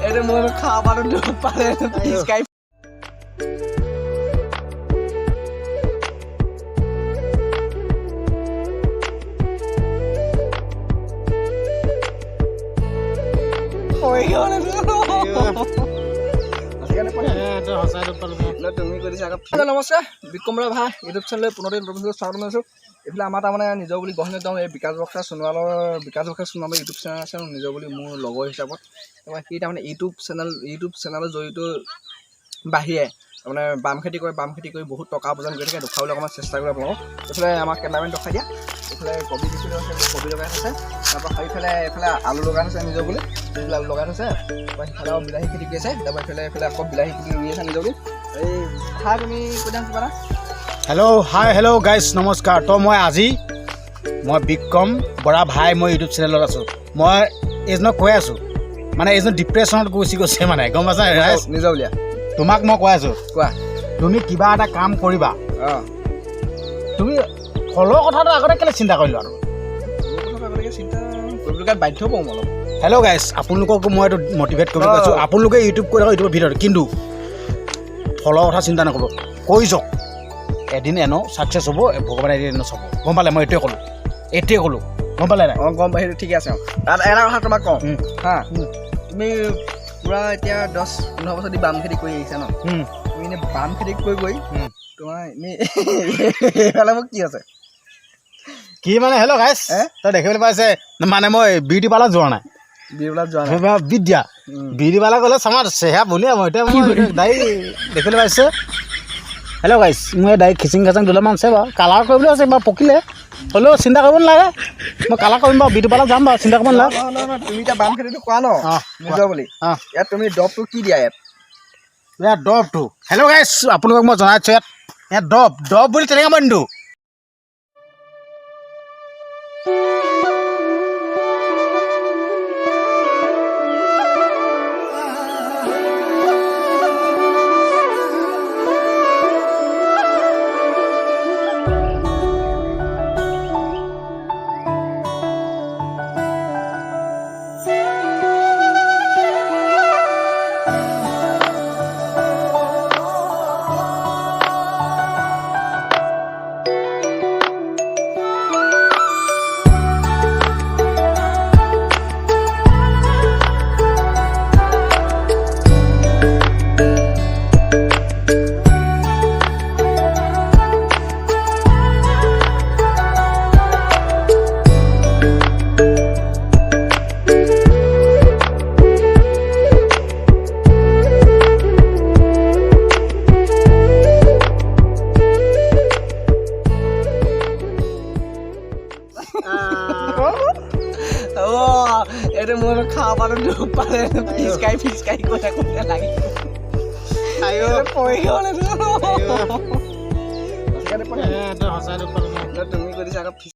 এটা মোৰ খাবাটো পাৰে স্কাই নমস্কাৰ বিক্ৰমৰ ভাই ইউটিউব চেনেল পুনৰ নতুন স্বাগত জনাইছোঁ। এইফালে আমাৰ তাৰমানে নিজৰ বুলি গঢ় দিওঁ এই বিকাশ বক্সা সোণোৱালৰ ইউটিউব চেনেল আছে নিজৰ বুলি মোৰ লগৰ হিচাপত। সি তাৰমানে ইউটিউব চেনেলৰ জড়িত বাহিৰে তাৰমানে বাম খেতি কৰি বহুত টকা উপাৰ্জন কৰি থাকে। দেখুৱাবলৈ অকণমান চেষ্টা কৰিব আপোনালোকক। এইফালে আমাৰ কেমেৰামেন দেখাই দিয়া। এইফালে কবি দিছিলোঁ কবি লগাই থৈছে, তাৰপৰা সেইফালে এইফালে আলু লগাই থৈছে নিজৰ বুলি আলু লগাই থৈছে, তাৰপৰা সিফালে বিলাহী খেতি কৰি আছে, তাৰপৰা এইফালে আকৌ বিলাহী খেতি ৰুই আছে নিজৰ বুলি। এই ভাই তুমি কৈ দিয়া কিবা এটা। হেল্ল' গাইজ নমস্কাৰ। তো মই বিক্ৰম বৰা ভাই, মই ইউটিউব চেনেলত আছোঁ। মই এইজনক কৈ আছোঁ মানে এইজন ডিপ্ৰেশ্যনত গৈছে মানে গম পাইছা ৰাইজ নিজৰ উলিয়া। তোমাক মই কৈ আছোঁ কোৱা তুমি কিবা এটা কাম কৰিবা, অঁ তুমি ফলৰ কথাটো আগতে কেলৈ চিন্তা কৰিলোঁ আৰু চিন্তা কৰিবলৈ বাধ্য পাওঁ অলপ। হেল্ল' গাইজ আপোনালোককো মই এইটো মটিভেট কৰিব কৈছোঁ। আপোনালোকে ইউটিউব কৰি থাকক ইউটিউবৰ ভিতৰত, কিন্তু ফলৰ কথা চিন্তা নকৰিব, কৰি যাওক। এদিন এনেও ছাকচেছ হ'ব, ভগৱানে এদিন এনেও চাব। গম পালে? মই এইটোৱে ক'লোঁ গম পালে নাই? অঁ গম পাই, সেইটো ঠিকে আছে। অঁ এটা কথা তোমাক কওঁ হা, তুমি পূৰা এতিয়া 10-15 বছৰ দি বাম খেতি কৰি আহিছা ন? তুমি এনেই বাম খেতি কৰি তোমাৰ এনেই এইফালে মোক কি আছে কি মানে? হেল্ল' গাইজ তই দেখিবলৈ পাইছে মানে মই বিউটি পাৰ্লাৰত যোৱা নাই, বিউটি পাৰ্লাৰ গ'লে চামাৰ চেহেৰা বলিয়া মই এতিয়া মই দাড়ি দেখিবলৈ পাইছে। হেল্ল' গাইজ মোৰ এই দাড়ি খিচিং দুটামান আছে বাৰু, কালাৰ কৰিবলৈ আছে বাৰু, পকিলে হ'লেও চিন্তা কৰিব নালাগে, মই কালাৰ কৰিম বাৰু, বিউটি পাৰ্লাৰ যাম বাৰু, চিন্তা কৰিব নালাগে। তুমি এতিয়া বাম খেতিটো কোৱা ন নিজৰ বুলি, ইয়াত তুমি দৰৱটো কি দিয়া? ইয়াত দৰৱটো হেল্ল' গাইজ আপোনালোকক মই জনাইছোঁ, ইয়াত দৰৱ বুলি তেনেকৈ মই নিদিওঁ। এইটো মোৰ খাবাটো পাৰে ফিচকাই কথা লাগি তুমি কৈ দিছা আকৌ